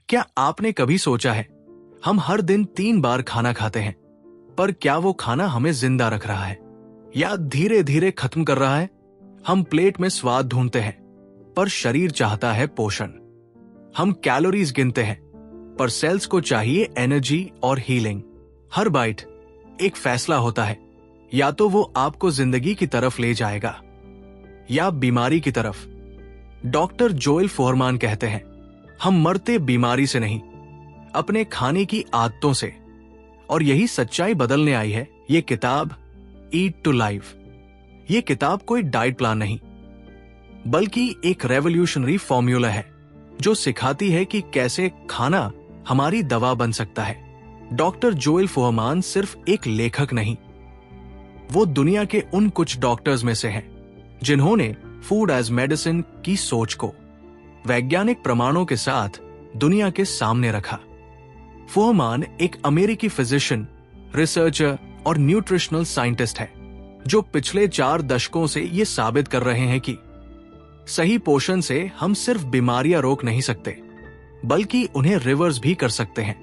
क्या आपने कभी सोचा है, हम हर दिन 3 बार खाना खाते हैं, पर क्या वो खाना हमें जिंदा रख रहा है या धीरे धीरे खत्म कर रहा है? हम प्लेट में स्वाद ढूंढते हैं, पर शरीर चाहता है पोषण। हम कैलोरीज गिनते हैं, पर सेल्स को चाहिए एनर्जी और हीलिंग। हर बाइट एक फैसला होता है, या तो वो आपको जिंदगी की तरफ ले जाएगा या बीमारी की तरफ। डॉक्टर जोएल फोहरमान कहते हैं, हम मरते बीमारी से नहीं, अपने खाने की आदतों से। और यही सच्चाई बदलने आई है ये किताब ईट टू लाइव। ये किताब कोई डाइट प्लान नहीं, बल्कि एक रेवोल्यूशनरी फॉर्मूला है जो सिखाती है कि कैसे खाना हमारी दवा बन सकता है। डॉक्टर जोएल फोहरमान सिर्फ एक लेखक नहीं, वो दुनिया के उन कुछ डॉक्टर्स में से हैं जिन्होंने फूड एज मेडिसिन की सोच को वैज्ञानिक प्रमाणों के साथ दुनिया के सामने रखा। फोहरमान एक अमेरिकी फिजिशियन, रिसर्चर और न्यूट्रिशनल साइंटिस्ट है जो पिछले 4 दशकों से ये साबित कर रहे हैं कि सही पोषण से हम सिर्फ बीमारियां रोक नहीं सकते, बल्कि उन्हें रिवर्स भी कर सकते हैं।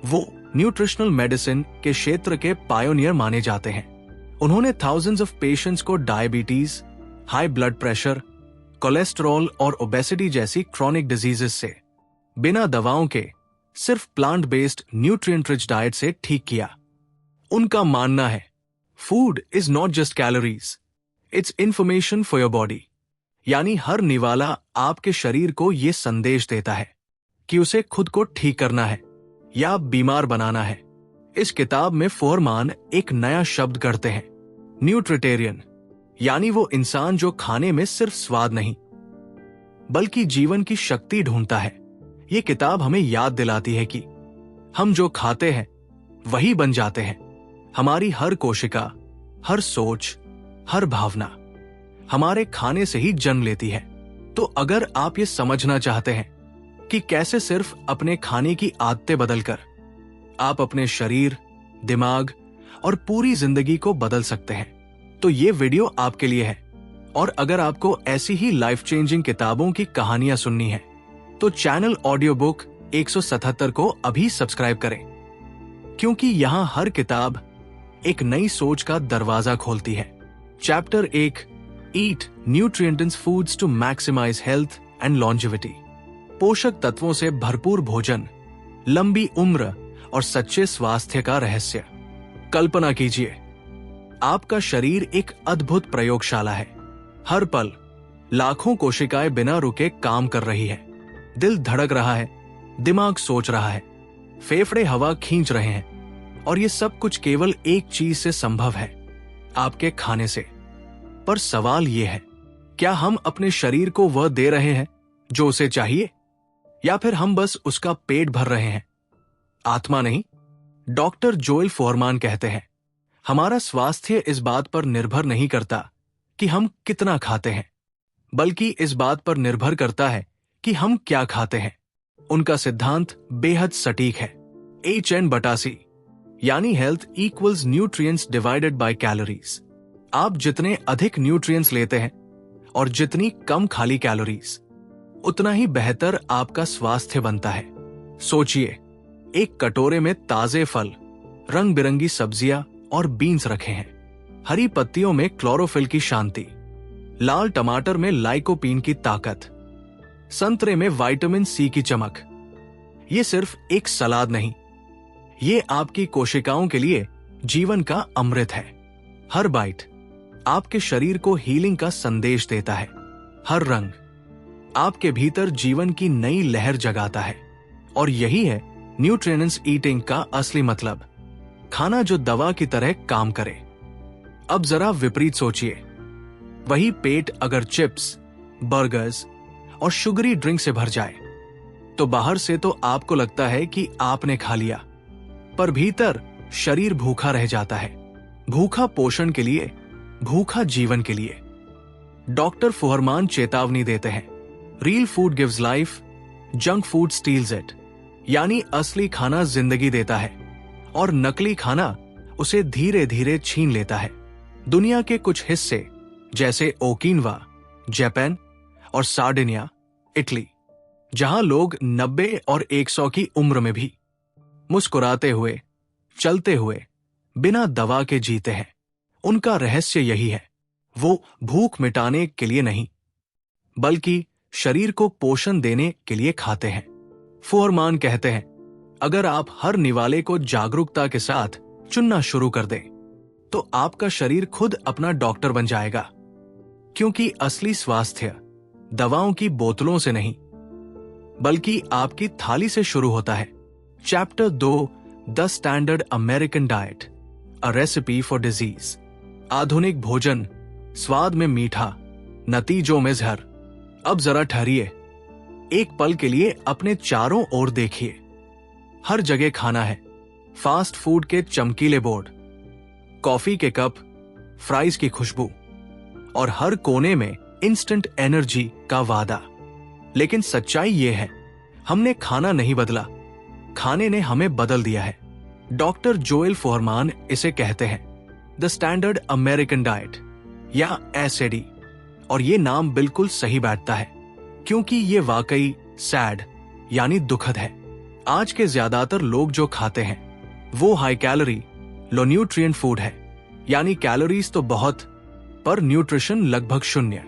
वो न्यूट्रिशनल मेडिसिन के क्षेत्र के पायोनियर माने जाते हैं। उन्होंने थाउजेंड्स ऑफ पेशेंट्स को diabetes, high blood pressure, cholesterol और ओबेसिटी जैसी क्रॉनिक डिजीजेस से बिना दवाओं के सिर्फ plant based nutrient rich diet से ठीक किया। उनका मानना है, food is not just calories, it's information for your body. यानी हर निवाला आपके शरीर को यह संदेश देता है कि उसे खुद को ठीक करना है या बीमार बनाना है। इस किताब में फोहरमान एक नया शब्द गढ़ते हैं, न्यूट्रिटेरियन। यानी वो इंसान जो खाने में सिर्फ स्वाद नहीं, बल्कि जीवन की शक्ति ढूंढता है। ये किताब हमें याद दिलाती है कि हम जो खाते हैं वही बन जाते हैं। हमारी हर कोशिका, हर सोच, हर भावना हमारे खाने से ही जन्म लेती है। तो अगर आप ये समझना चाहते हैं कि कैसे सिर्फ अपने खाने की आदतें बदलकर आप अपने शरीर, दिमाग और पूरी जिंदगी को बदल सकते हैं, तो ये वीडियो आपके लिए है। और अगर आपको ऐसी ही लाइफ चेंजिंग किताबों की कहानियां सुननी है, तो चैनल ऑडियो बुक 177 को अभी सब्सक्राइब करें, क्योंकि यहाँ हर किताब एक नई सोच का दरवाजा खोलती है। Chapter 1, eat nutrient foods to maximise health and longevity. पोषक तत्वों से भरपूर भोजन, लंबी उम्र और सच्चे स्वास्थ्य का रहस्य। कल्पना कीजिए, आपका शरीर एक अद्भुत प्रयोगशाला है। हर पल लाखों कोशिकाएं बिना रुके काम कर रही है। दिल धड़क रहा है, दिमाग सोच रहा है, फेफड़े हवा खींच रहे हैं, और ये सब कुछ केवल एक चीज से संभव है, आपके खाने से। पर सवाल ये है, क्या हम अपने शरीर को वह दे रहे हैं जो उसे चाहिए, या फिर हम बस उसका पेट भर रहे हैं, आत्मा नहीं? डॉक्टर जोएल फोहरमान कहते हैं, हमारा स्वास्थ्य इस बात पर निर्भर नहीं करता कि हम कितना खाते हैं, बल्कि इस बात पर निर्भर करता है कि हम क्या खाते हैं। उनका सिद्धांत बेहद सटीक है, HN/C, यानी health equals nutrients divided by calories. आप जितने अधिक न्यूट्रिएंट्स लेते हैं और जितनी कम खाली कैलोरीज, उतना ही बेहतर आपका स्वास्थ्य बनता है। सोचिए, एक कटोरे में ताजे फल, रंग बिरंगी सब्जियां और बीन्स रखे हैं। हरी पत्तियों में क्लोरोफिल की शांति, लाल टमाटर में लाइकोपीन की ताकत, संतरे में विटामिन C की चमक। ये सिर्फ एक सलाद नहीं, ये आपकी कोशिकाओं के लिए जीवन का अमृत है। हर बाइट आपके शरीर को हीलिंग का संदेश देता है। हर रंग आपके भीतर जीवन की नई लहर जगाता है। और यही है न्यूट्रिएंट्स ईटिंग का असली मतलब, खाना जो दवा की तरह काम करे। अब जरा विपरीत सोचिए, वही पेट अगर चिप्स, बर्गर्स और शुगरी ड्रिंक से भर जाए, तो बाहर से तो आपको लगता है कि आपने खा लिया, पर भीतर शरीर भूखा रह जाता है। भूखा पोषण के लिए, भूखा जीवन के लिए। डॉक्टर फोहरमान चेतावनी देते हैं, real food gives life, junk food steals it. यानी असली खाना जिंदगी देता है और नकली खाना उसे धीरे धीरे छीन लेता है। दुनिया के कुछ हिस्से जैसे ओकिनवा, जापान और सार्डिनिया, इटली, जहां लोग 90 और 100 की उम्र में भी मुस्कुराते हुए, चलते हुए, बिना दवा के जीते हैं। उनका रहस्य यही है, वो भूख मिटाने के लिए नहीं, बल्कि शरीर को पोषण देने के लिए खाते हैं। फुहरमान कहते हैं, अगर आप हर निवाले को जागरूकता के साथ चुनना शुरू कर दें, तो आपका शरीर खुद अपना डॉक्टर बन जाएगा। क्योंकि असली स्वास्थ्य दवाओं की बोतलों से नहीं, बल्कि आपकी थाली से शुरू होता है। Chapter 2, the standard American diet, a recipe for disease. आधुनिक भोजन, स्वाद में मीठा, नतीजों में जहर। अब जरा ठहरिए, एक पल के लिए अपने चारों ओर देखिए। हर जगह खाना है, फास्ट फूड के चमकीले बोर्ड, कॉफी के कप, फ्राइज की खुशबू, और हर कोने में इंस्टेंट एनर्जी का वादा। लेकिन सच्चाई यह है, हमने खाना नहीं बदला, खाने ने हमें बदल दिया है। डॉक्टर जोएल फुहरमान इसे कहते हैं द स्टैंडर्ड अमेरिकन डाइट या एसएडी, और ये नाम बिल्कुल सही बैठता है, क्योंकि ये वाकई सैड यानी दुखद है। आज के ज्यादातर लोग जो खाते हैं वो high calorie, low nutrient food है, यानी कैलोरीज तो बहुत, पर न्यूट्रिशन लगभग शून्य।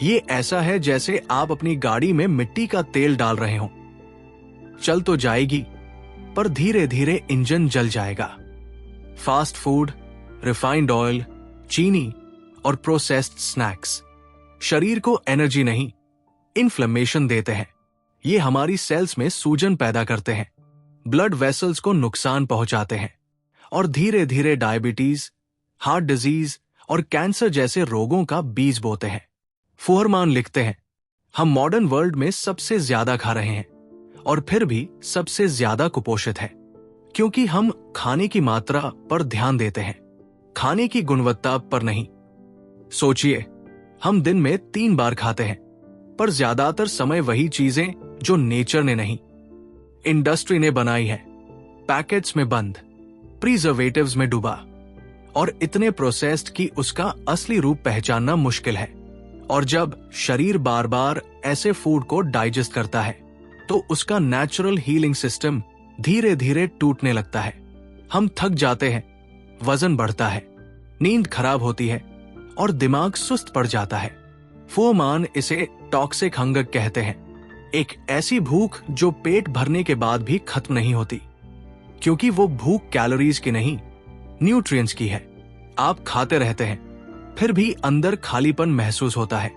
ये ऐसा है जैसे आप अपनी गाड़ी में मिट्टी का तेल डाल रहे हो। चल तो जाएगी, पर धीरे धीरे इंजन जल जाएगा। फास्ट फूड, रिफाइंड ऑयल, चीनी और प्रोसेस्ड स्नैक्स शरीर को एनर्जी नहीं, इन्फ्लेमेशन देते हैं। ये हमारी सेल्स में सूजन पैदा करते हैं, ब्लड वेसल्स को नुकसान पहुंचाते हैं, और धीरे धीरे डायबिटीज, हार्ट डिजीज और कैंसर जैसे रोगों का बीज बोते हैं। फुहरमान लिखते हैं, हम मॉडर्न वर्ल्ड में सबसे ज्यादा खा रहे हैं और फिर भी सबसे ज्यादा कुपोषित है, क्योंकि हम खाने की मात्रा पर ध्यान देते हैं, खाने की गुणवत्ता पर नहीं। सोचिए, हम दिन में 3 बार खाते हैं, पर ज्यादातर समय वही चीजें जो नेचर ने नहीं, इंडस्ट्री ने बनाई है, पैकेट्स में बंद, प्रिजर्वेटिव्स में डूबा, और इतने प्रोसेस्ड कि उसका असली रूप पहचानना मुश्किल है। और जब शरीर बार बार ऐसे फूड को डाइजेस्ट करता है, तो उसका नेचुरल हीलिंग सिस्टम धीरे धीरे टूटने लगता है। हम थक जाते हैं, वजन बढ़ता है, नींद खराब होती है और दिमाग सुस्त पड़ जाता है। फुहरमान इसे टॉक्सिक हंगर कहते हैं, एक ऐसी भूख जो पेट भरने के बाद भी खत्म नहीं होती, क्योंकि वो भूख कैलोरीज की नहीं, न्यूट्रिएंट्स की है। आप खाते रहते हैं, फिर भी अंदर खालीपन महसूस होता है।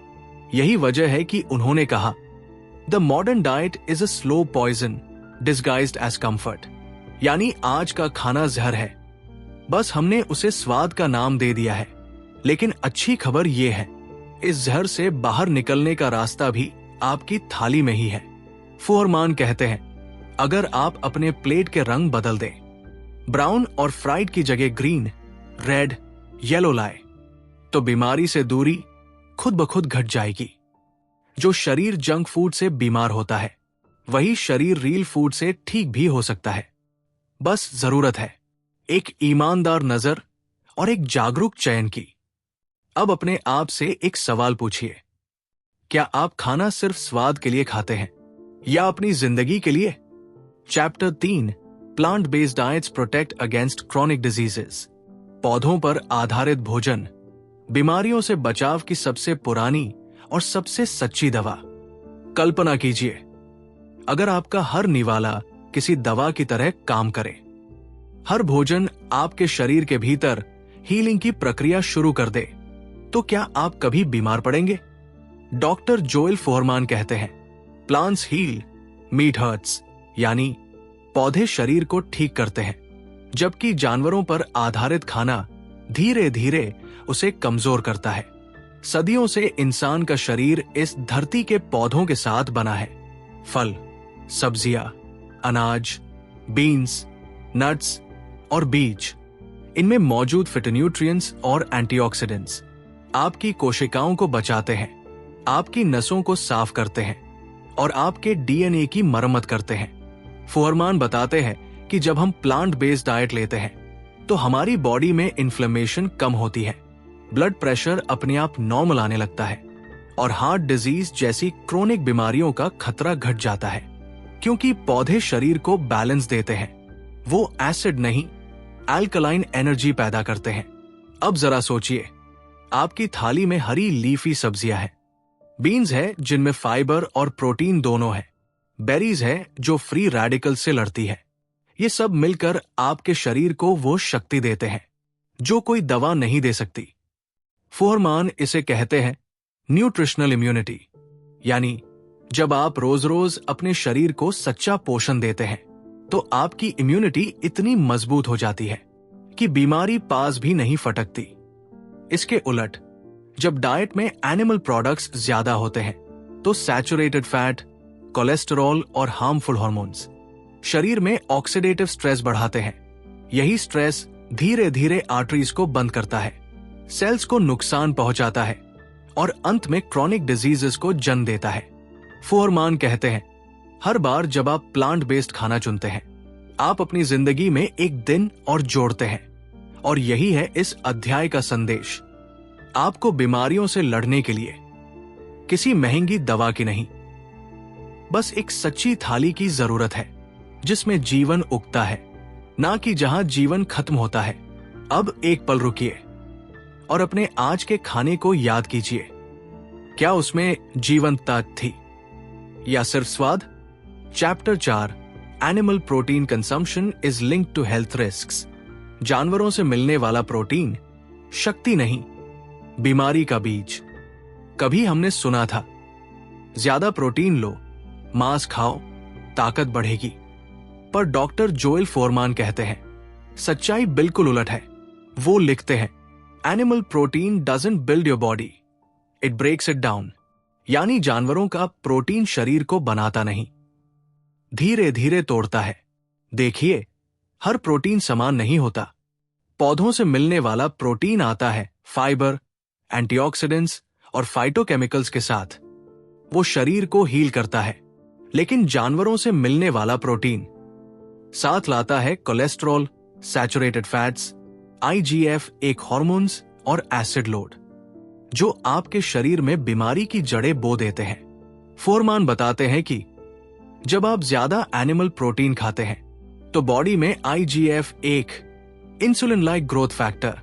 यही वजह है कि उन्होंने कहा, the modern diet is a slow poison disguised as comfort, यानी आज का खाना जहर है, बस हमने उसे स्वाद का नाम दे दिया है। लेकिन अच्छी खबर यह है, इस जहर से बाहर निकलने का रास्ता भी आपकी थाली में ही है। फुहरमान कहते हैं, अगर आप अपने प्लेट के रंग बदल दें, ब्राउन और फ्राइड की जगह ग्रीन, रेड, येलो लाए, तो बीमारी से दूरी खुद ब खुद घट जाएगी। जो शरीर जंक फूड से बीमार होता है, वही शरीर रील फूड से ठीक भी हो सकता है। बस जरूरत है एक ईमानदार नजर और एक जागरूक चयन की। अब अपने आप से एक सवाल पूछिए, क्या आप खाना सिर्फ स्वाद के लिए खाते हैं या अपनी जिंदगी के लिए? Chapter 3, plant based diets protect against chronic diseases. पौधों पर आधारित भोजन बीमारियों से बचाव की सबसे पुरानी और सबसे सच्ची दवा। कल्पना कीजिए, अगर आपका हर निवाला किसी दवा की तरह काम करे, हर भोजन आपके शरीर के भीतर हीलिंग की प्रक्रिया शुरू कर दे, तो क्या आप कभी बीमार पड़ेंगे? डॉक्टर जोएल फुहरमान कहते हैं, प्लांट्स हील, मीट हर्ट्स, यानी पौधे शरीर को ठीक करते हैं, जबकि जानवरों पर आधारित खाना धीरे धीरे उसे कमजोर करता है। सदियों से इंसान का शरीर इस धरती के पौधों के साथ बना है। फल, सब्जियां, अनाज, बीन्स, नट्स और बीज, इनमें मौजूद फिटोन्यूट्रिएंट्स और एंटीऑक्सीडेंट्स आपकी कोशिकाओं को बचाते हैं, आपकी नसों को साफ करते हैं और आपके डीएनए की मरम्मत करते हैं। फुहरमान बताते हैं कि जब हम प्लांट बेस्ड डाइट लेते हैं, तो हमारी बॉडी में इन्फ्लेमेशन कम होती है, ब्लड प्रेशर अपने आप नॉर्मल आने लगता है और हार्ट डिजीज जैसी क्रोनिक बीमारियों का खतरा घट जाता है, क्योंकि पौधे शरीर को बैलेंस देते हैं। वो एसिड नहीं, अल्कलाइन एनर्जी पैदा करते हैं। अब जरा सोचिए, आपकी थाली में हरी लीफी सब्जियां हैं, बीन्स है जिनमें फाइबर और प्रोटीन दोनों है, बेरीज है जो फ्री रेडिकल से लड़ती है। ये सब मिलकर आपके शरीर को वो शक्ति देते हैं जो कोई दवा नहीं दे सकती। फुहरमान इसे कहते हैं न्यूट्रिशनल इम्यूनिटी, यानी जब आप रोज रोज अपने शरीर को सच्चा पोषण देते हैं तो आपकी इम्यूनिटी इतनी मजबूत हो जाती है कि बीमारी पास भी नहीं फटकती। इसके उलट जब डाइट में एनिमल प्रोडक्ट्स ज्यादा होते हैं तो सैचुरेटेड फैट, कोलेस्टेरॉल और हार्मफुल हार्मोन्स शरीर में ऑक्सीडेटिव स्ट्रेस बढ़ाते हैं। यही स्ट्रेस धीरे धीरे आर्टरीज को बंद करता है, सेल्स को नुकसान पहुंचाता है और अंत में क्रॉनिक डिजीजेस को जन्म देता है। फुहरमान कहते हैं, हर बार जब आप प्लांट बेस्ड खाना चुनते हैं, आप अपनी जिंदगी में एक दिन और जोड़ते हैं। और यही है इस अध्याय का संदेश। आपको बीमारियों से लड़ने के लिए किसी महंगी दवा की नहीं, बस एक सच्ची थाली की जरूरत है जिसमें जीवन उगता है, ना कि जहां जीवन खत्म होता है। अब एक पल रुकिए और अपने आज के खाने को याद कीजिए। क्या उसमें जीवंतता थी या सिर्फ स्वाद? Chapter 4, animal protein consumption is linked to health risks. जानवरों से मिलने वाला प्रोटीन शक्ति नहीं, बीमारी का बीज। कभी हमने सुना था, ज्यादा प्रोटीन लो, मांस खाओ, ताकत बढ़ेगी। पर डॉक्टर जोएल फुहरमान कहते हैं, सच्चाई बिल्कुल उलट है। वो लिखते हैं, animal protein doesn't build your body, it breaks it down. यानी जानवरों का प्रोटीन शरीर को बनाता नहीं, धीरे धीरे तोड़ता है। देखिए, हर प्रोटीन समान नहीं होता। पौधों से मिलने वाला प्रोटीन आता है फाइबर, एंटीऑक्सीडेंट्स और फाइटोकेमिकल्स के साथ। वो शरीर को हील करता है। लेकिन जानवरों से मिलने वाला प्रोटीन साथ लाता है कोलेस्ट्रॉल, सैचुरेटेड फैट्स, IGF एक हार्मोन्स और एसिड लोड, जो आपके शरीर में बीमारी की जड़ें बो देते हैं। फुहरमान बताते हैं कि जब आप ज्यादा एनिमल प्रोटीन खाते हैं तो बॉडी में IGF एक इंसुलिन लाइक ग्रोथ फैक्टर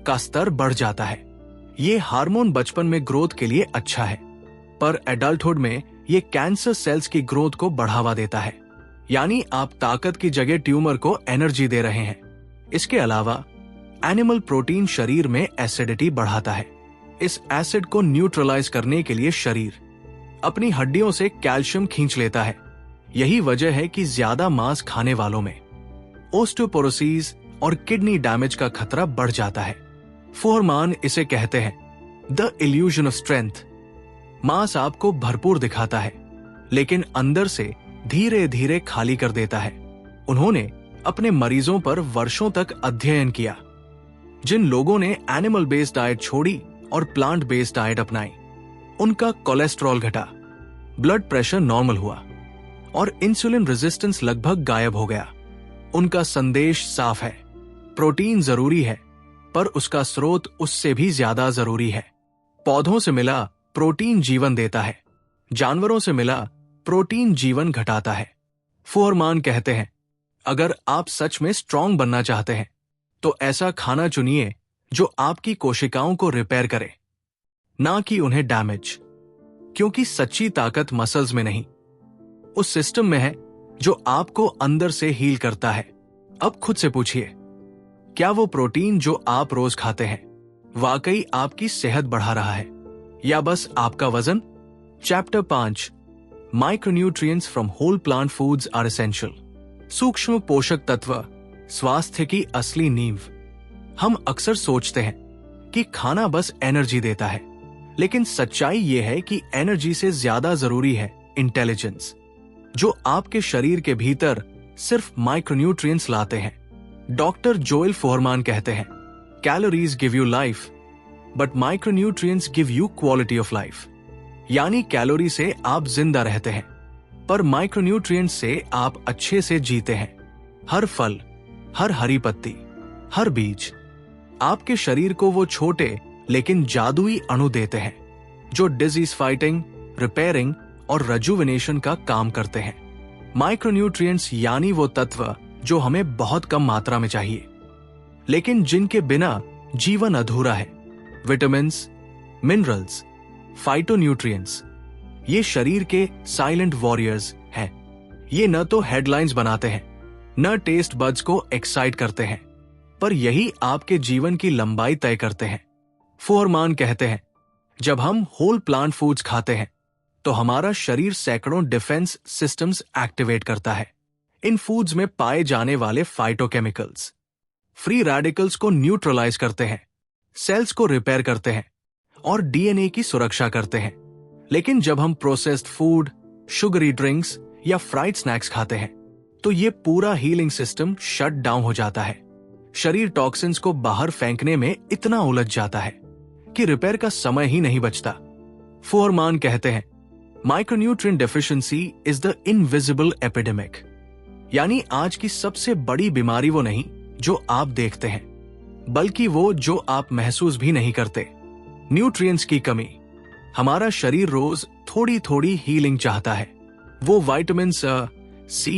का स्तर बढ़ जाता है। ये हार्मोन बचपन में ग्रोथ के लिए अच्छा है, पर एडल्टहुड में ये कैंसर सेल्स की ग्रोथ को बढ़ावा देता है। यानी आप ताकत की जगह ट्यूमर को एनर्जी दे रहे हैं। इसके अलावा एनिमल प्रोटीन शरीर में एसिडिटी बढ़ाता है। इस एसिड को न्यूट्रलाइज करने के लिए शरीर अपनी हड्डियों से कैल्शियम खींच लेता है। यही वजह है कि ज्यादा मांस खाने वालों में ओस्टियोपोरोसिस और किडनी डैमेज का खतरा बढ़ जाता है। फुहरमान इसे कहते हैं द इल्यूजन ऑफ स्ट्रेंथ। मांस आपको भरपूर दिखाता है, लेकिन अंदर से धीरे धीरे खाली कर देता है। उन्होंने अपने मरीजों पर वर्षों तक अध्ययन किया। जिन लोगों ने एनिमल बेस्ड डाइट छोड़ी और प्लांट बेस्ड डाइट अपनाई, उनका कोलेस्ट्रॉल घटा, ब्लड प्रेशर नॉर्मल हुआ और इंसुलिन रेजिस्टेंस लगभग गायब हो गया। उनका संदेश साफ है, प्रोटीन जरूरी है, पर उसका स्रोत उससे भी ज्यादा जरूरी है। पौधों से मिला प्रोटीन जीवन देता है, जानवरों से मिला प्रोटीन जीवन घटाता है। फुहरमान कहते हैं, अगर आप सच में स्ट्रांग बनना चाहते हैं तो ऐसा खाना चुनिए जो आपकी कोशिकाओं को रिपेयर करे, ना कि उन्हें डैमेज। क्योंकि सच्ची ताकत मसल्स में नहीं, उस सिस्टम में है जो आपको अंदर से हील करता है। अब खुद से पूछिए, क्या वो प्रोटीन जो आप रोज खाते हैं वाकई आपकी सेहत बढ़ा रहा है या बस आपका वजन? Chapter 5, micronutrients from whole plant foods are essential. सूक्ष्म पोषक तत्व स्वास्थ्य की असली नींव। हम अक्सर सोचते हैं कि खाना बस एनर्जी देता है, लेकिन सच्चाई यह है कि एनर्जी से ज्यादा जरूरी है इंटेलिजेंस, जो आपके शरीर के भीतर सिर्फ माइक्रोन्यूट्रिएंट्स लाते हैं। डॉक्टर जोएल फुहरमान कहते हैं, calories give you life but micronutrients give you quality of life. यानी कैलोरी से आप जिंदा रहते हैं, पर माइक्रोन्यूट्रिएंट्स से आप अच्छे से जीते हैं। हर फल, हर हरी पत्ती, हर बीज आपके शरीर को वो छोटे लेकिन जादुई अणु देते हैं जो डिजीज फाइटिंग, रिपेयरिंग और रेजुविनेशन का काम करते हैं। माइक्रोन्यूट्रिएंट्स यानी वो तत्व जो हमें बहुत कम मात्रा में चाहिए, लेकिन जिनके बिना जीवन अधूरा है। विटामिन्स, मिनरल्स, फाइटोन्यूट्रिएंट्स, ये शरीर के साइलेंट वॉरियर्स हैं। ये न तो हेडलाइंस बनाते हैं, न टेस्ट बड्स को एक्साइट करते हैं, पर यही आपके जीवन की लंबाई तय करते हैं। फोरमान कहते हैं, जब हम होल प्लांट फूड्स खाते हैं तो हमारा शरीर सैकड़ों डिफेंस सिस्टम्स एक्टिवेट करता है। इन फूड्स में पाए जाने वाले फाइटोकेमिकल्स फ्री रेडिकल्स को न्यूट्रलाइज करते हैं, सेल्स को रिपेयर करते हैं और डीएनए की सुरक्षा करते हैं। लेकिन जब हम प्रोसेस्ड फूड, शुगरी ड्रिंक्स या फ्राइड स्नैक्स खाते हैं तो ये पूरा हीलिंग सिस्टम शट डाउन हो जाता है। शरीर टॉक्सिन्स को बाहर फेंकने में इतना उलझ जाता है कि रिपेयर का समय ही नहीं बचता। फोरमान कहते हैं, micronutrient deficiency is the invisible epidemic, यानी आज की सबसे बड़ी बीमारी वो नहीं जो आप देखते हैं, बल्कि वो जो आप महसूस भी नहीं करते। न्यूट्रिएंट्स की कमी। हमारा शरीर रोज थोड़ी थोड़ी हीलिंग चाहता है। वो विटामिन्स सी,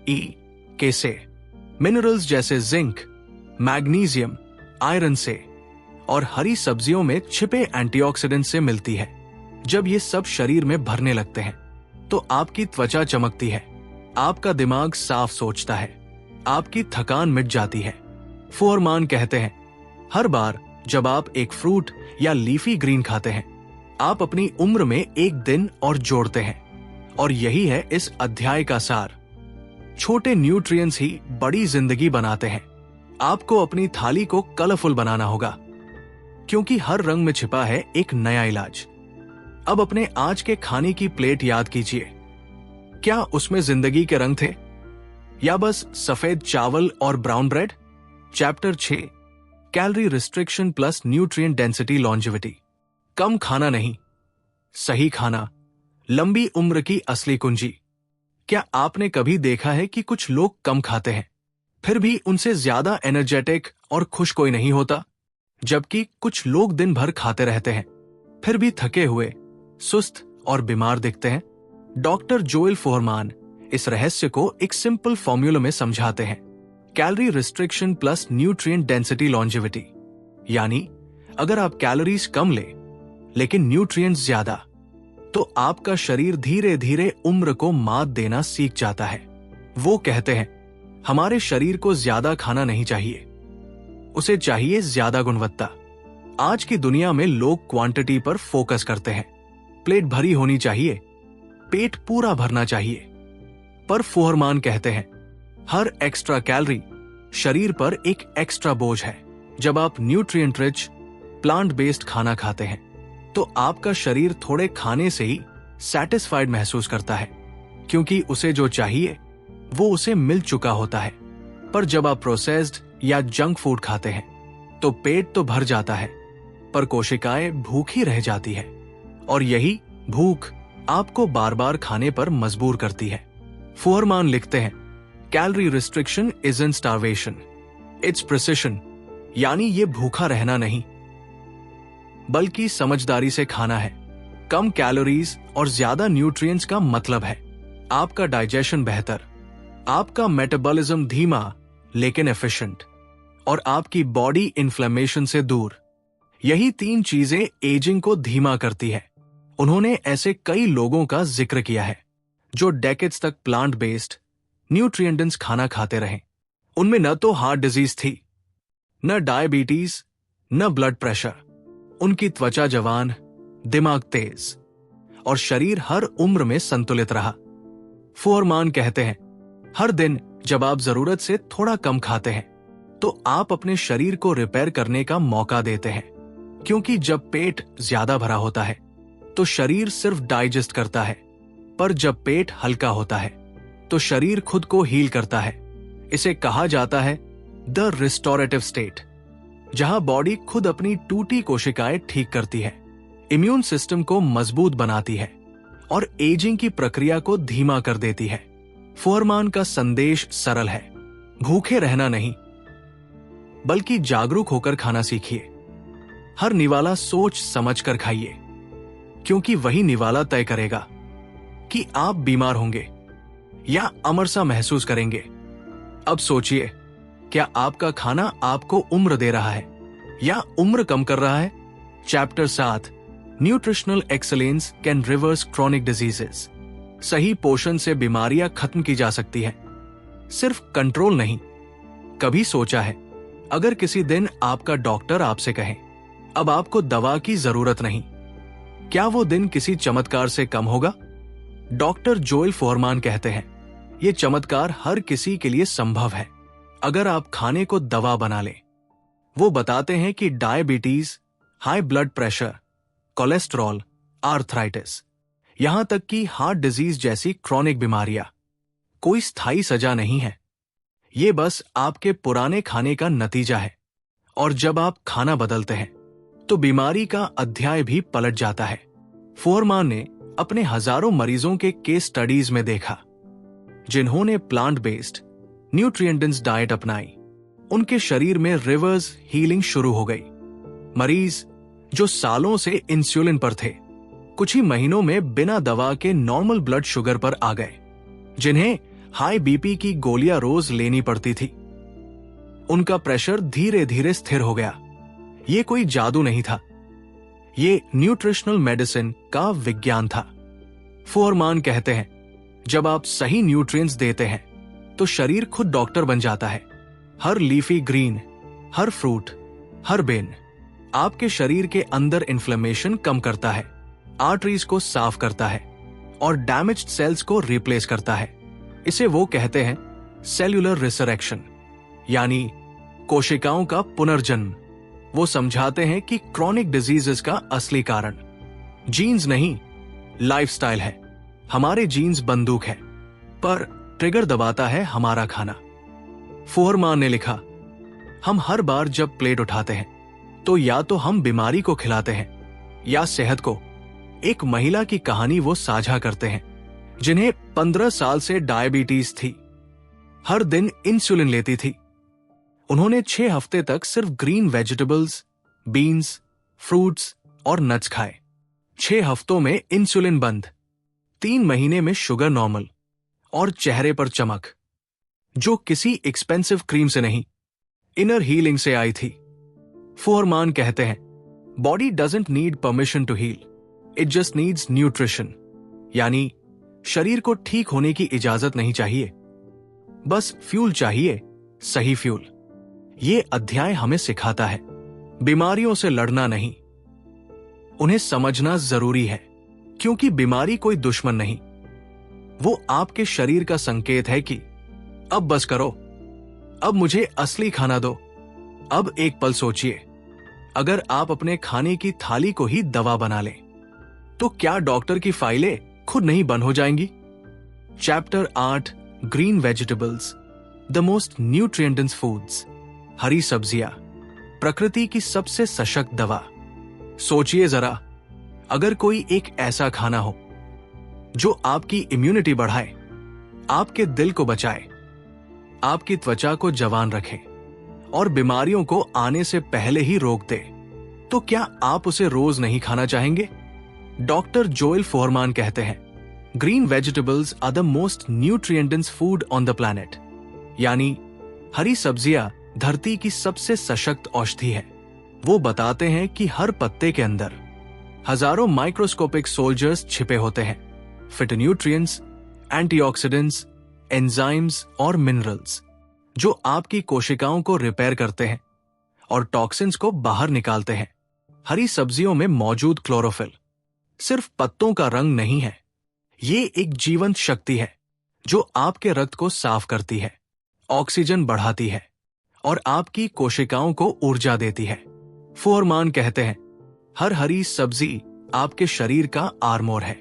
ई, के से, मिनरल्स जैसे जिंक, मैग्नीशियम, आयरन से और हरी सब्जियों में छिपे एंटीऑक्सीडेंट से मिलती है। जब ये सब शरीर में भरने लगते हैं तो आपकी त्वचा चमकती है, आपका दिमाग साफ सोचता है, आपकी थकान मिट जाती है। फोरमान कहते हैं, हर बार जब आप एक फ्रूट या लीफी ग्रीन खाते हैं, आप अपनी उम्र में एक दिन और जोड़ते हैं। और यही है इस अध्याय का सार। छोटे न्यूट्रिएंट्स ही बड़ी जिंदगी बनाते हैं। आपको अपनी थाली को कलरफुल बनाना होगा, क्योंकि हर रंग में छिपा है एक नया इलाज। अब अपने आज के खाने की प्लेट याद कीजिए। क्या उसमें जिंदगी के रंग थे या बस सफेद चावल और brown bread? Chapter 6, calorie restriction plus nutrient density longevity. कम खाना नहीं, सही खाना लंबी उम्र की असली कुंजी। क्या आपने कभी देखा है कि कुछ लोग कम खाते हैं फिर भी उनसे ज्यादा एनर्जेटिक और खुश कोई नहीं होता, जबकि कुछ लोग दिन भर खाते रहते हैं फिर भी थके हुए, सुस्त और बीमार दिखते हैं? डॉक्टर जोएल फोरमान इस रहस्य को एक सिंपल फॉर्मूला में समझाते हैं, calorie restriction plus nutrient density longevity. यानी अगर आप कैलोरीज कम ले लेकिन न्यूट्रिएंट्स ज्यादा, तो आपका शरीर धीरे धीरे उम्र को मात देना सीख जाता है। वो कहते हैं, हमारे शरीर को ज्यादा खाना नहीं चाहिए, उसे चाहिए ज्यादा गुणवत्ता। आज की दुनिया में लोग क्वांटिटी पर फोकस करते हैं। प्लेट भरी होनी चाहिए, पेट पूरा भरना चाहिए। पर फोरमान कहते हैं, हर एक्स्ट्रा कैलोरी शरीर पर एक एक्स्ट्रा बोझ है। जब आप न्यूट्रिएंट रिच प्लांट बेस्ड खाना खाते हैं तो आपका शरीर थोड़े खाने से ही सैटिस्फाइड महसूस करता है, क्योंकि उसे जो चाहिए वो उसे मिल चुका होता है। पर जब आप प्रोसेस्ड या जंक फूड खाते हैं तो पेट तो भर जाता है पर कोशिकाएं भूखी रह जाती है, और यही भूख आपको बार बार खाने पर मजबूर करती है। फोरमान लिखते हैं, calorie restriction isn't starvation, it's precision. यानी ये भूखा रहना नहीं बल्कि समझदारी से खाना है। कम कैलोरीज और ज्यादा न्यूट्रिएंट्स का मतलब है आपका डाइजेशन बेहतर, आपका मेटाबॉलिज्म धीमा लेकिन एफिशिएंट, और आपकी बॉडी इन्फ्लेमेशन से दूर। यही तीन चीजें एजिंग को धीमा करती है। उन्होंने ऐसे कई लोगों का जिक्र किया है जो डेकेड्स तक प्लांट बेस्ड न्यूट्रिएंट डेंस खाना खाते रहे। उनमें न तो हार्ट डिजीज थी, न डायबिटीज, न ब्लड प्रेशर। उनकी त्वचा जवान, दिमाग तेज और शरीर हर उम्र में संतुलित रहा। फोरमान कहते हैं, हर दिन जब आप जरूरत से थोड़ा कम खाते हैं तो आप अपने शरीर को रिपेयर करने का मौका देते हैं, क्योंकि जब पेट ज्यादा भरा होता है तो शरीर सिर्फ डाइजेस्ट करता है, पर जब पेट हल्का होता है तो शरीर खुद को हील करता है। इसे कहा जाता है द रिस्टोरेटिव स्टेट, जहां बॉडी खुद अपनी टूटी कोशिकाएं ठीक करती है, इम्यून सिस्टम को मजबूत बनाती है और एजिंग की प्रक्रिया को धीमा कर देती है। फोरमान का संदेश सरल है, भूखे रहना नहीं बल्कि जागरूक होकर खाना सीखिए। हर निवाला सोच समझ कर खाइए, क्योंकि वही निवाला तय करेगा कि आप बीमार होंगे या अमर सा महसूस करेंगे। अब सोचिए, क्या आपका खाना आपको उम्र दे रहा है या उम्र कम कर रहा है? Chapter 7, nutritional excellence can reverse chronic diseases. सही पोषण से बीमारियां खत्म की जा सकती है, सिर्फ कंट्रोल नहीं। कभी सोचा है, अगर किसी दिन आपका डॉक्टर आपसे कहे अब आपको दवा की जरूरत नहीं, क्या वो दिन किसी चमत्कार से कम होगा? डॉक्टर जोएल फोरमान कहते हैं, ये चमत्कार हर किसी के लिए संभव है अगर आप खाने को दवा बना लें। वो बताते हैं कि diabetes, high blood pressure, cholesterol, arthritis, यहां तक कि हार्ट डिजीज जैसी क्रॉनिक बीमारियां कोई स्थायी सजा नहीं है। ये बस आपके पुराने खाने का नतीजा है। और जब आप खाना बदलते हैं तो बीमारी का अध्याय भी पलट जाता है। फोरमान ने अपने हजारों मरीजों के केस स्टडीज में देखा जिन्होंने plant based nutrient dense diet अपनाई, उनके शरीर में रिवर्स हीलिंग शुरू हो गई। मरीज जो सालों से इंसुलिन पर थे, कुछ ही महीनों में बिना दवा के नॉर्मल ब्लड शुगर पर आ गए। जिन्हें हाई बीपी की गोलियां रोज लेनी पड़ती थी, उनका प्रेशर धीरे धीरे स्थिर हो गया। ये कोई जादू नहीं था, ये न्यूट्रिशनल मेडिसिन का विज्ञान था। फोरमान कहते हैं, जब आप सही न्यूट्रिएंट्स देते हैं तो शरीर खुद डॉक्टर बन जाता है। हर लीफी ग्रीन, हर फ्रूट, हर बेन आपके शरीर के अंदर इन्फ्लेमेशन कम करता है, आर्टरीज को साफ करता है और डैमेज्ड सेल्स को रिप्लेस करता है। इसे वो कहते हैं सेल्यूलर रिसरेक्शन, यानी कोशिकाओं का पुनर्जन्म। वो समझाते हैं कि क्रॉनिक डिजीजेस का असली कारण जीन्स नहीं, लाइफस्टाइल है। हमारे जीन्स बंदूक है, पर ट्रिगर दबाता है हमारा खाना। फोरमान ने लिखा, हम हर बार जब प्लेट उठाते हैं तो या तो हम बीमारी को खिलाते हैं या सेहत को। एक महिला की कहानी वो साझा करते हैं जिन्हें 15 साल से डायबिटीज थी, हर दिन इंसुलिन लेती थी। उन्होंने 6 हफ्ते तक सिर्फ ग्रीन वेजिटेबल्स, बीन्स, फ्रूट्स और नट्स खाए। 6 हफ्तों में इंसुलिन बंद, 3 महीने में शुगर नॉर्मल और चेहरे पर चमक जो किसी एक्सपेंसिव क्रीम से नहीं, इनर हीलिंग से आई थी। फोरमान कहते हैं, body doesn't need permission to heal, it just needs nutrition. यानी शरीर को ठीक होने की इजाजत नहीं चाहिए, बस फ्यूल चाहिए, सही फ्यूल। ये अध्याय हमें सिखाता है बीमारियों से लड़ना नहीं, उन्हें समझना जरूरी है, क्योंकि बीमारी कोई दुश्मन नहीं, वो आपके शरीर का संकेत है कि अब बस करो, अब मुझे असली खाना दो। अब एक पल सोचिए, अगर आप अपने खाने की थाली को ही दवा बना लें तो क्या डॉक्टर की फाइलें खुद नहीं बंद हो जाएंगी? Chapter 8, green vegetables, the most nutrient dense foods. हरी सब्जियां, प्रकृति की सबसे सशक्त दवा। सोचिए जरा, अगर कोई एक ऐसा खाना हो जो आपकी इम्यूनिटी बढ़ाए, आपके दिल को बचाए, आपकी त्वचा को जवान रखे और बीमारियों को आने से पहले ही रोक दे, तो क्या आप उसे रोज नहीं खाना चाहेंगे? डॉक्टर जोएल फोरमान कहते हैं, green vegetables are the most nutrient dense food on the planet. यानी हरी सब्जियां धरती की सबसे सशक्त औषधि है। वो बताते हैं कि हर पत्ते के अंदर हजारों माइक्रोस्कोपिक सोल्जर्स छिपे होते हैं, फिटोन्यूट्रिएंट्स, एंटीऑक्सीडेंट्स, एंजाइम्स और मिनरल्स, जो आपकी कोशिकाओं को रिपेयर करते हैं और टॉक्सिन्स को बाहर निकालते हैं। हरी सब्जियों में मौजूद क्लोरोफिल सिर्फ पत्तों का रंग नहीं है, ये एक जीवंत शक्ति है जो आपके रक्त को साफ करती है, ऑक्सीजन बढ़ाती है और आपकी कोशिकाओं को ऊर्जा देती है। फोरमान कहते हैं, हर हरी सब्जी आपके शरीर का आर्मोर है।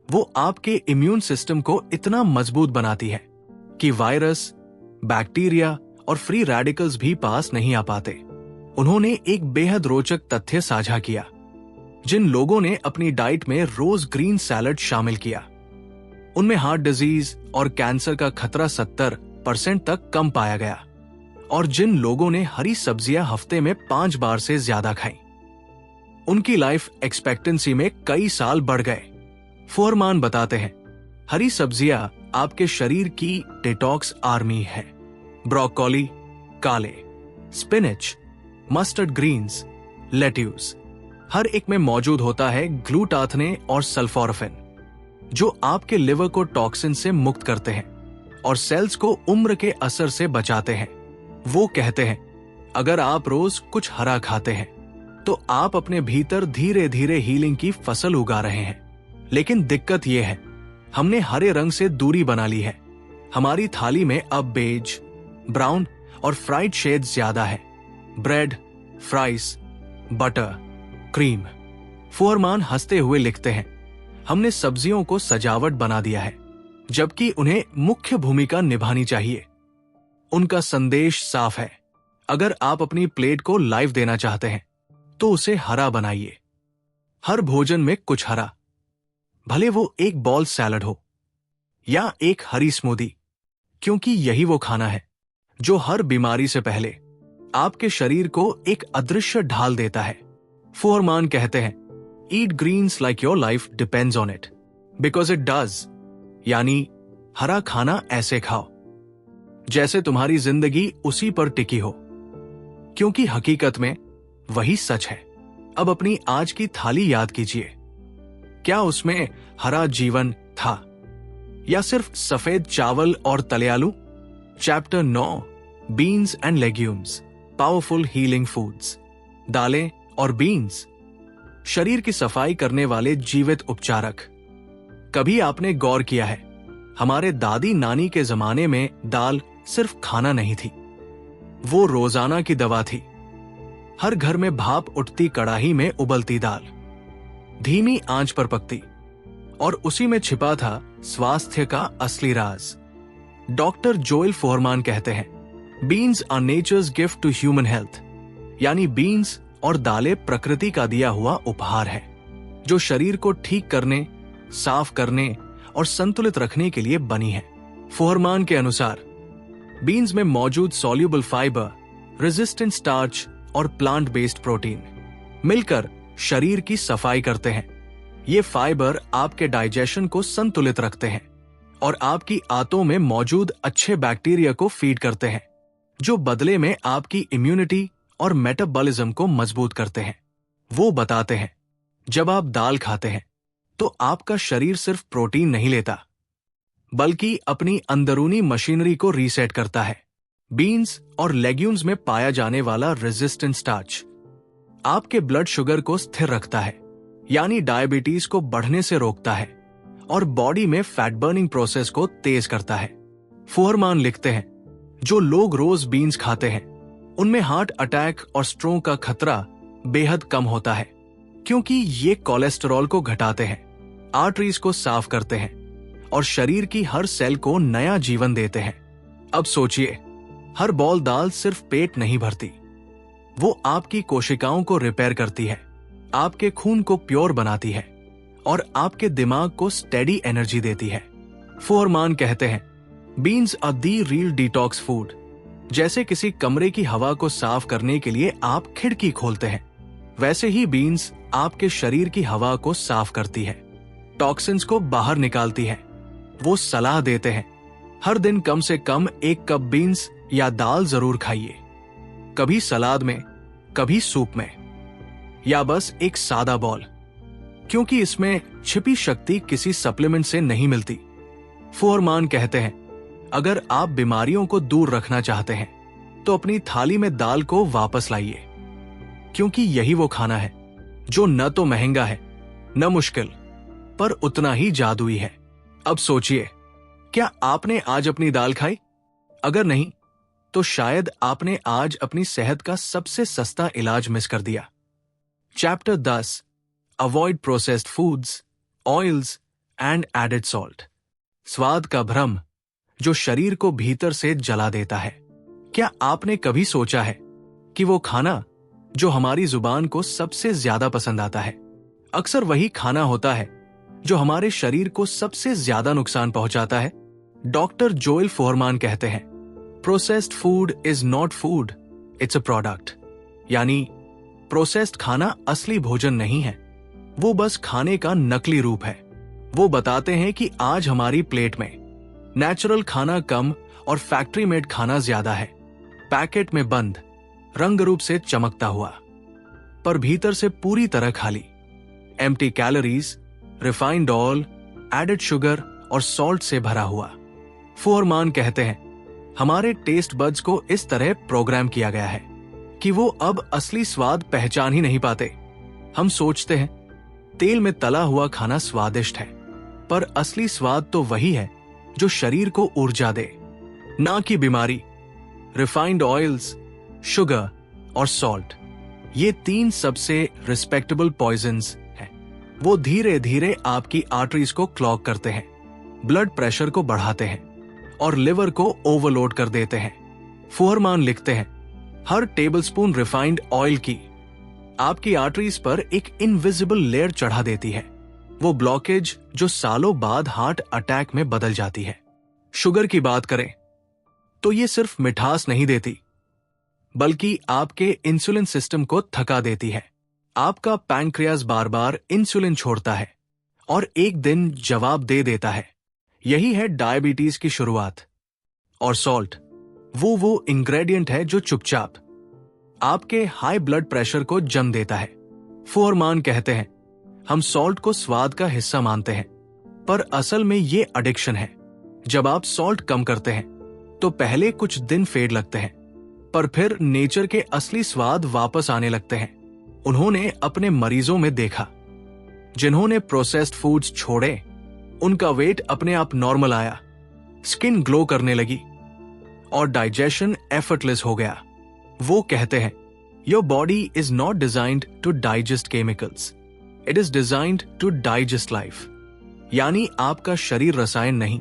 वो आपके इम्यून सिस्टम को इतना मजबूत बनाती है कि वायरस, बैक्टीरिया और फ्री रेडिकल्स भी पास नहीं आ पाते। उन्होंने एक बेहद रोचक तथ्य साझा किया, जिन लोगों ने अपनी डाइट में रोज ग्रीन सैलड शामिल किया, उनमें हार्ट डिजीज और कैंसर का खतरा 70% तक कम पाया गया। और जिन लोगों ने हरी सब्जियां हफ्ते में 5 बार से ज्यादा खाई, उनकी लाइफ एक्सपेक्टेंसी में कई साल बढ़ गए। फोरमान बताते हैं, हरी सब्जियां आपके शरीर की डिटॉक्स आर्मी है। ब्रोकोली, काले, स्पिनच, मस्टर्ड ग्रीन्स, लेट्यूस, हर एक में मौजूद होता है ग्लूटाथने और सल्फोराफिन, जो आपके लिवर को टॉक्सिन से मुक्त करते हैं और सेल्स को उम्र के असर से बचाते हैं। वो कहते हैं, अगर आप रोज कुछ हरा खाते हैं तो आप अपने भीतर धीरे धीरे हीलिंग की फसल उगा रहे हैं। लेकिन दिक्कत यह है, हमने हरे रंग से दूरी बना ली है। हमारी थाली में अब बेज, ब्राउन और फ्राइड शेड्स ज्यादा है। Bread, fries, butter, cream. फोरमान हंसते हुए लिखते हैं, हमने सब्जियों को सजावट बना दिया है, जबकि उन्हें मुख्य भूमिका निभानी चाहिए। उनका संदेश साफ है, अगर आप अपनी प्लेट को लाइफ देना चाहते हैं तो उसे हरा बनाइए। हर भोजन में कुछ हरा, भले वो एक बॉल सैलड हो या एक हरी स्मूदी, क्योंकि यही वो खाना है जो हर बीमारी से पहले आपके शरीर को एक अदृश्य ढाल देता है। फोरमान कहते हैं, eat greens like your life depends on it because it does, यानी हरा खाना ऐसे खाओ जैसे तुम्हारी जिंदगी उसी पर टिकी हो, क्योंकि हकीकत में वही सच है। अब अपनी आज की थाली याद कीजिए, क्या उसमें हरा जीवन था या सिर्फ सफेद चावल और तले आलू? Chapter 9, beans and legumes, powerful healing foods. दालें और बीन्स, शरीर की सफाई करने वाले जीवित उपचारक। कभी आपने गौर किया है, हमारे दादी नानी के जमाने में दाल सिर्फ खाना नहीं थी, वो रोजाना की दवा थी। हर घर में भाप उठती कड़ाही में उबलती दाल, धीमी आंच पर पकती, और उसी में छिपा था स्वास्थ्य का असली राज। डॉक्टर जोएल फोरमान कहते हैं, beans are nature's gift to human health, यानी बीन्स और दालें प्रकृति का दिया हुआ उपहार है, जो शरीर को ठीक करने, साफ करने और संतुलित रखने के लिए बनी है। फोरमान के अनुसार बीन्स में मौजूद सॉल्युबल फाइबर, रेजिस्टेंट स्टार्च और प्लांट बेस्ड प्रोटीन मिलकर शरीर की सफाई करते हैं। ये फाइबर आपके डाइजेशन को संतुलित रखते हैं और आपकी आंतों में मौजूद अच्छे बैक्टीरिया को फीड करते हैं, जो बदले में आपकी इम्यूनिटी और मेटाबॉलिज्म को मजबूत करते हैं। वो बताते हैं, जब आप दाल खाते हैं तो आपका शरीर सिर्फ प्रोटीन नहीं लेता, बल्कि अपनी अंदरूनी मशीनरी को रीसेट करता है। बीन्स और लेग्यूम्स में पाया जाने वाला रेजिस्टेंट स्टार्च आपके ब्लड शुगर को स्थिर रखता है, यानी डायबिटीज को बढ़ने से रोकता है और बॉडी में फैट बर्निंग प्रोसेस को तेज करता है। फोरमान लिखते हैं, जो लोग रोज बीन्स खाते हैं उनमें हार्ट अटैक और स्ट्रोक का खतरा बेहद कम होता है, क्योंकि ये कोलेस्टेरॉल को घटाते हैं, आर्टरीज को साफ करते हैं और शरीर की हर सेल को नया जीवन देते हैं। अब सोचिए, हर बॉल दाल सिर्फ पेट नहीं भरती, वो आपकी कोशिकाओं को रिपेयर करती है, आपके खून को प्योर बनाती है और आपके दिमाग को स्टेडी एनर्जी देती है। फोरमान कहते हैं, beans are the real detox food. जैसे किसी कमरे की हवा को साफ करने के लिए आप खिड़की खोलते हैं, वैसे ही बीन्स आपके शरीर की हवा को साफ करती है, टॉक्सिन्स को बाहर निकालती है। वो सलाह देते हैं, हर दिन कम से कम 1 कप बीन्स या दाल जरूर खाइए, कभी सलाद में, कभी सूप में, या बस एक सादा बॉल, क्योंकि इसमें छिपी शक्ति किसी सप्लीमेंट से नहीं मिलती। फोरमान कहते हैं, अगर आप बीमारियों को दूर रखना चाहते हैं तो अपनी थाली में दाल को वापस लाइए, क्योंकि यही वो खाना है जो न तो महंगा है न मुश्किल, पर उतना ही जादुई है। अब सोचिए, क्या आपने आज अपनी दाल खाई? अगर नहीं तो शायद आपने आज अपनी सेहत का सबसे सस्ता इलाज मिस कर दिया। Chapter 10, avoid processed foods, oils and added salt. स्वाद का भ्रम जो शरीर को भीतर से जला देता है। क्या आपने कभी सोचा है कि वो खाना जो हमारी जुबान को सबसे ज्यादा पसंद आता है, अक्सर वही खाना होता है जो हमारे शरीर को सबसे ज्यादा नुकसान पहुंचाता है? डॉक्टर जोएल फोरमान कहते हैं, processed food is not food, it's a product. यानी प्रोसेस्ड खाना असली भोजन नहीं है, वो बस खाने का नकली रूप है। वो बताते हैं कि आज हमारी प्लेट में नेचुरल खाना कम और फैक्ट्री मेड खाना ज्यादा है, पैकेट में बंद, रंग रूप से चमकता हुआ, पर भीतर से पूरी तरह खाली, empty calories, refined oil, added sugar और सॉल्ट से भरा हुआ। फुहरमान कहते हैं हमारे टेस्ट बड्स को इस तरह प्रोग्राम किया गया है कि वो अब असली स्वाद पहचान ही नहीं पाते। हम सोचते हैं तेल में तला हुआ खाना स्वादिष्ट है, पर असली स्वाद तो वही है जो शरीर को ऊर्जा दे, ना कि बीमारी। रिफाइंड ऑयल्स, शुगर और सॉल्ट, ये 3 सबसे रिस्पेक्टेबल पॉइजन्स हैं। वो धीरे धीरे आपकी आर्टरीज को क्लॉग करते हैं, ब्लड प्रेशर को बढ़ाते हैं और लिवर को ओवरलोड कर देते हैं। फुहरमान लिखते हैं हर टेबलस्पून रिफाइंड ऑयल की आपकी आर्टरीज पर एक इनविजिबल लेयर चढ़ा देती है, वो ब्लॉकेज जो सालों बाद हार्ट अटैक में बदल जाती है। शुगर की बात करें तो ये सिर्फ मिठास नहीं देती, बल्कि आपके इंसुलिन सिस्टम को थका देती है। आपका पैंक्रियाज बार बार इंसुलिन छोड़ता है और एक दिन जवाब दे देता है। यही है डायबिटीज की शुरुआत। और सॉल्ट, वो इंग्रेडिएंट है जो चुपचाप आपके हाई ब्लड प्रेशर को जन्म देता है। फुहरमान कहते हैं हम सॉल्ट को स्वाद का हिस्सा मानते हैं, पर असल में ये एडिक्शन है। जब आप सॉल्ट कम करते हैं तो पहले कुछ दिन फेड लगते हैं, पर फिर नेचर के असली स्वाद वापस आने लगते हैं। उन्होंने अपने मरीजों में देखा जिन्होंने प्रोसेस्ड फूड्स छोड़े, उनका वेट अपने आप नॉर्मल आया, स्किन ग्लो करने लगी और डाइजेशन एफर्टलेस हो गया। वो कहते हैं your body is not designed to digest chemicals, it is designed to digest life. यानी आपका शरीर रसायन नहीं,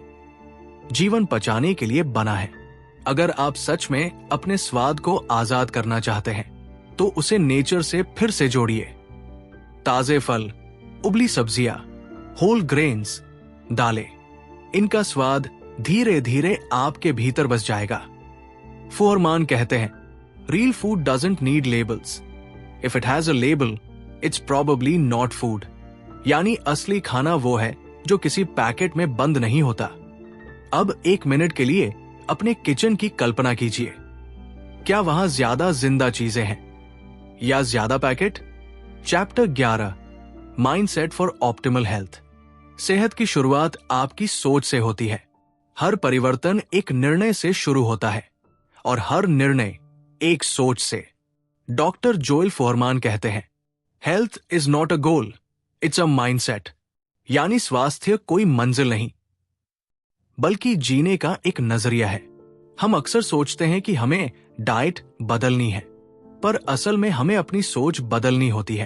जीवन पचाने के लिए बना है। अगर आप सच में अपने स्वाद को आजाद करना चाहते हैं तो उसे नेचर से फिर से जोड़िए। ताजे फल, उबली सब्जियां, होल ग्रेन्स, दालें, इनका स्वाद धीरे धीरे आपके भीतर बस जाएगा। फुहरमान कहते हैं real food doesn't need labels, if it has a label it's probably not food. यानी असली खाना वो है जो किसी पैकेट में बंद नहीं होता। अब 1 मिनट के लिए अपने किचन की कल्पना कीजिए, क्या वहां ज्यादा जिंदा चीजें हैं या ज्यादा packet? Chapter 11, mindset for optimal health. सेहत की शुरुआत आपकी सोच से होती है। हर परिवर्तन एक निर्णय से शुरू होता है और हर निर्णय एक सोच से। डॉक्टर जोएल फुहरमान कहते हैं health is not a goal, it's a mindset. यानी स्वास्थ्य कोई मंजिल नहीं, बल्कि जीने का एक नजरिया है। हम अक्सर सोचते हैं कि हमें डाइट बदलनी है, पर असल में हमें अपनी सोच बदलनी होती है,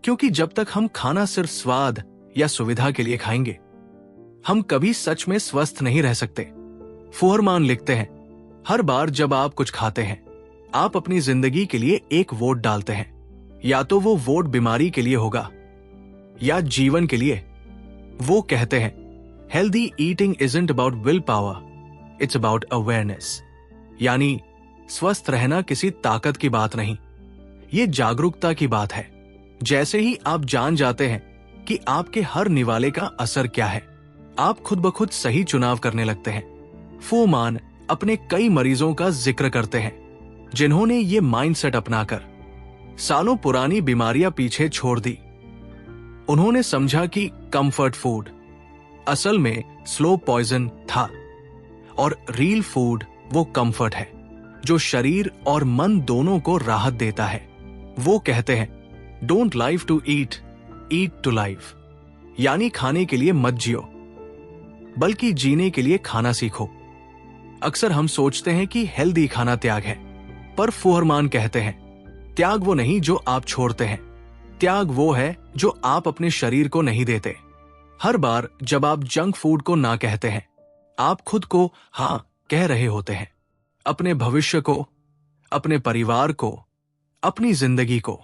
क्योंकि जब तक हम खाना सिर्फ स्वाद या सुविधा के लिए खाएंगे, हम कभी सच में स्वस्थ नहीं रह सकते। फुहरमान लिखते हैं हर बार जब आप कुछ खाते हैं, आप अपनी जिंदगी के लिए एक वोट डालते हैं। या तो वो वोट बीमारी के लिए होगा या जीवन के लिए। वो कहते हैं healthy eating isn't about will power, it's about awareness. यानी स्वस्थ रहना किसी ताकत की बात नहीं, ये जागरूकता की बात है। जैसे ही आप जान जाते हैं कि आपके हर निवाले का असर क्या है, आप खुद ब खुद सही चुनाव करने लगते हैं। फुहरमान अपने कई मरीजों का जिक्र करते हैं जिन्होंने ये माइंडसेट अपनाकर सालों पुरानी बीमारियां पीछे छोड़ दी। उन्होंने समझा कि कंफर्ट फूड असल में स्लो पॉइजन था और रियल फूड वो कंफर्ट है जो शरीर और मन दोनों को राहत देता है। वो कहते हैं don't live to eat, eat to live. यानी खाने के लिए मत जियो, बल्कि जीने के लिए खाना सीखो। अक्सर हम सोचते हैं कि हेल्दी खाना त्याग है, पर फुहरमान कहते हैं त्याग वो नहीं जो आप छोड़ते हैं, त्याग वो है जो आप अपने शरीर को नहीं देते। हर बार जब आप जंक फूड को ना कहते हैं, आप खुद को हां कह रहे होते हैं, अपने भविष्य को, अपने परिवार को, अपनी जिंदगी को।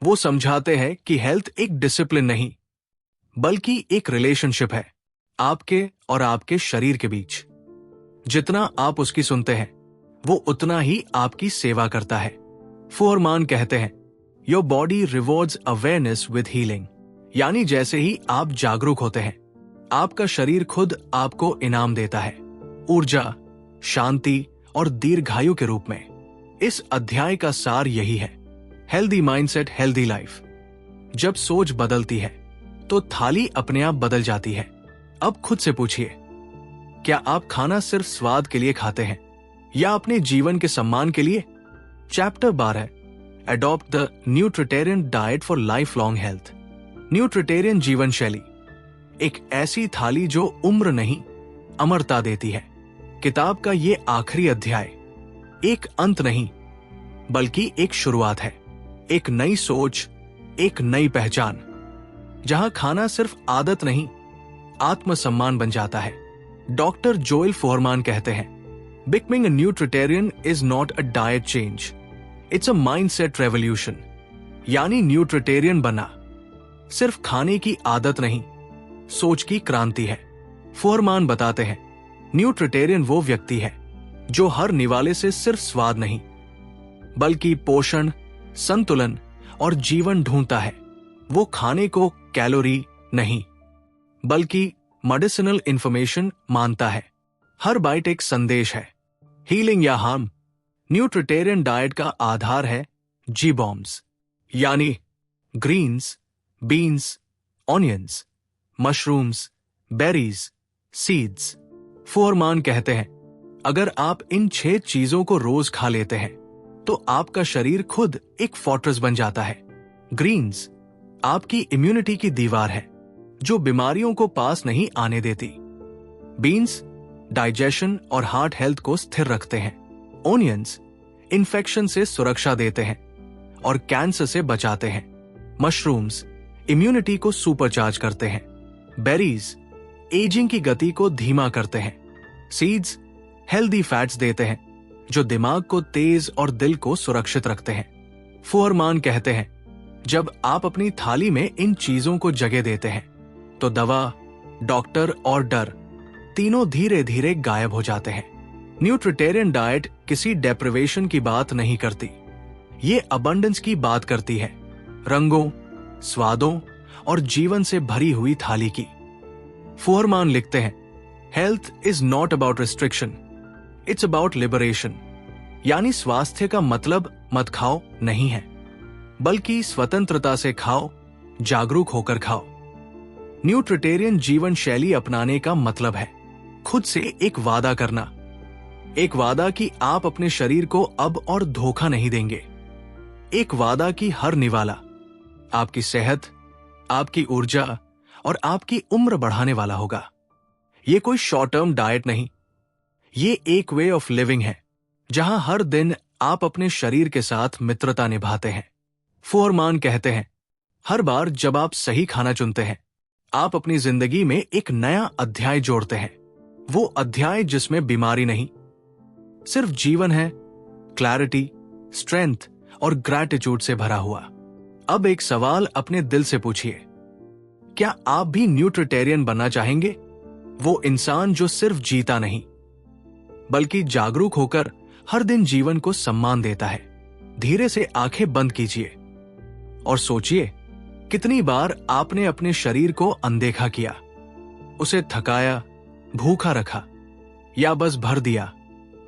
वो समझाते हैं कि हेल्थ एक डिसिप्लिन नहीं, बल्कि एक रिलेशनशिप है आपके और आपके शरीर के बीच। जितना आप उसकी सुनते हैं, वो उतना ही आपकी सेवा करता है। फुहरमान कहते हैं your body rewards awareness with healing, यानी जैसे ही आप जागरूक होते हैं आपका शरीर खुद आपको इनाम देता है, ऊर्जा, शांति और दीर्घायु के रूप में। इस अध्याय का सार यही है, हेल्दी माइंडसेट हेल्दी लाइफ। जब सोच बदलती है तो थाली अपने आप बदल जाती है। अब खुद से पूछिए, क्या आप खाना सिर्फ स्वाद के लिए खाते हैं या अपने जीवन के सम्मान के लिए? Chapter 12, adopt the nutritarian diet for lifelong health. Nutritarian जीवन शैली, एक ऐसी थाली जो उम्र नहीं अमरता देती है। किताब का ये आखिरी अध्याय एक अंत नहीं बल्कि एक शुरुआत है, एक नई सोच, एक नई पहचान, जहां खाना सिर्फ आदत नहीं आत्मसम्मान बन जाता है। डॉक्टर जोएल फोहरमान कहते हैं, becoming a nutritarian is not a diet change, it's a mindset revolution. यानी न्यूट्रिटेरियन बनना सिर्फ खाने की आदत नहीं, सोच की क्रांति है। फोहरमान बताते हैं, न्यूट्रिटेरियन वो व्यक्ति है जो हर निवाले से सिर्फ स्वाद नहीं बल्कि पोषण, संतुलन और जीवन ढूंढता है। वो खाने को कैलोरी नहीं बल्कि मेडिसिनल इंफॉर्मेशन मानता है। हर बाइट एक संदेश है, हीलिंग या हार्म। न्यूट्रिटेरियन डाइट का आधार है जी बॉम्ब्स, यानी greens, beans, onions, mushrooms, berries, seeds. Fuhrman कहते हैं, अगर आप इन 6 चीजों को रोज खा लेते हैं तो आपका शरीर खुद एक फोर्ट्रेस बन जाता है। ग्रीन्स आपकी इम्यूनिटी की दीवार है जो बीमारियों को पास नहीं आने देती। बीन्स डाइजेशन और हार्ट हेल्थ को स्थिर रखते हैं। ओनियंस इन्फेक्शन से सुरक्षा देते हैं और कैंसर से बचाते हैं। मशरूम्स इम्यूनिटी को सुपरचार्ज करते हैं। बेरीज एजिंग की गति को धीमा करते हैं। सीड्स हेल्दी फैट्स देते हैं जो दिमाग को तेज और दिल को सुरक्षित रखते हैं। फोहरमान कहते हैं, जब आप अपनी थाली में इन चीजों को जगह देते हैं तो दवा, डॉक्टर और डर तीनों धीरे धीरे गायब हो जाते हैं। न्यूट्रिटेरियन डाइट किसी डेप्रिवेशन की बात नहीं करती, ये अबंडेंस की बात करती है, रंगों, स्वादों और जीवन से भरी हुई थाली की। फोहरमान लिखते हैं, health is not about restriction, it's about liberation. यानी स्वास्थ्य का मतलब मत खाओ नहीं है बल्कि स्वतंत्रता से खाओ, जागरूक होकर खाओ। न्यूट्रिटेरियन जीवन शैली अपनाने का मतलब है खुद से एक वादा करना, एक वादा कि आप अपने शरीर को अब और धोखा नहीं देंगे, एक वादा कि हर निवाला आपकी सेहत, आपकी ऊर्जा और आपकी उम्र बढ़ाने वाला होगा। ये कोई शॉर्ट टर्म डाइट नहीं, ये एक वे ऑफ लिविंग है जहां हर दिन आप अपने शरीर के साथ मित्रता निभाते हैं। फोहरमान कहते हैं, हर बार जब आप सही खाना चुनते हैं आप अपनी जिंदगी में एक नया अध्याय जोड़ते हैं। वो अध्याय जिसमें बीमारी नहीं, सिर्फ जीवन है, क्लैरिटी, स्ट्रेंथ और ग्रैटिट्यूड से भरा हुआ। अब एक सवाल अपने दिल से पूछिए, क्या आप भी न्यूट्रिटेरियन बनना चाहेंगे? वो इंसान जो सिर्फ जीता नहीं बल्कि जागरूक होकर हर दिन जीवन को सम्मान देता है। धीरे से आंखें बंद कीजिए और सोचिए, कितनी बार आपने अपने शरीर को अनदेखा किया, उसे थकाया, भूखा रखा या बस भर दिया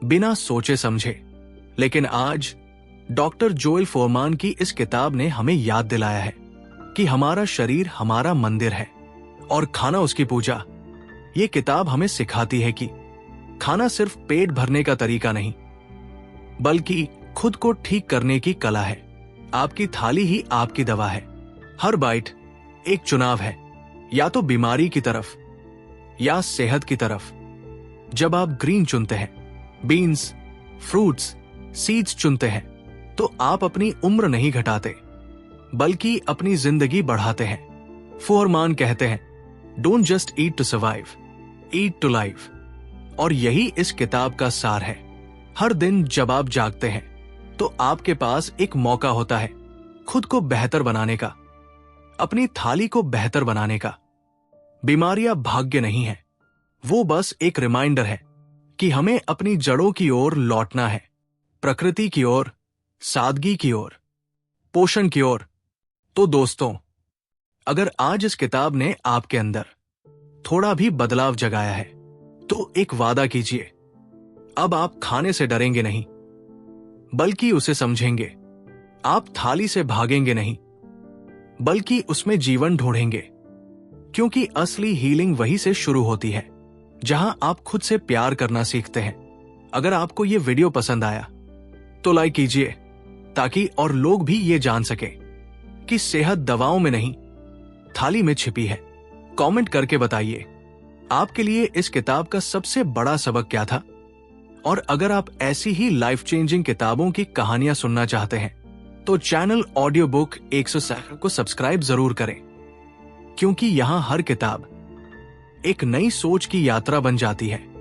बिना सोचे समझे। लेकिन आज डॉक्टर जोएल फोहरमान की इस किताब ने हमें याद दिलाया है कि हमारा शरीर हमारा मंदिर है और खाना उसकी पूजा। ये किताब हमें सिखाती है कि खाना सिर्फ पेट भरने का तरीका नहीं बल्कि खुद को ठीक करने की कला है। आपकी थाली ही आपकी दवा है। हर बाइट एक चुनाव है, या तो बीमारी की तरफ या सेहत की तरफ। जब आप ग्रीन चुनते हैं, बीन्स, फ्रूट्स, सीड्स चुनते हैं तो आप अपनी उम्र नहीं घटाते बल्कि अपनी जिंदगी बढ़ाते हैं। फोहरमान कहते हैं, don't just eat to survive, eat to live. और यही इस किताब का सार है। हर दिन जब आप जागते हैं तो आपके पास एक मौका होता है खुद को बेहतर बनाने का, अपनी थाली को बेहतर बनाने का। बीमारियां भाग्य नहीं है, वो बस एक रिमाइंडर है कि हमें अपनी जड़ों की ओर लौटना है, प्रकृति की ओर, सादगी की ओर। पोषण की ओर। तो दोस्तों, अगर आज इस किताब ने आपके अंदर थोड़ा भी बदलाव जगाया है, तो एक वादा कीजिए, अब आप खाने से डरेंगे नहीं, बल्कि उसे समझेंगे। आप थाली से भागेंगे नहीं, बल्कि उसमें जीवन ढूंढेंगे। क्योंकि असली हीलिंग वहीं से शुरू होती है, जहां आप खुद से प्यार करना सीखते हैं। अगर आपको यह वीडियो पसंद आया तो लाइक कीजिए, ताकि और लोग भी ये जान सके कि सेहत दवाओं में नहीं, थाली में छिपी है। कमेंट करके बताइए, आपके लिए इस किताब का सबसे बड़ा सबक क्या था। और अगर आप ऐसी ही लाइफ चेंजिंग किताबों की कहानियां सुनना चाहते हैं, तो चैनल ऑडियो बुक 107 को सब्सक्राइब जरूर करें, क्योंकि यहां हर किताब एक नई सोच की यात्रा बन जाती है।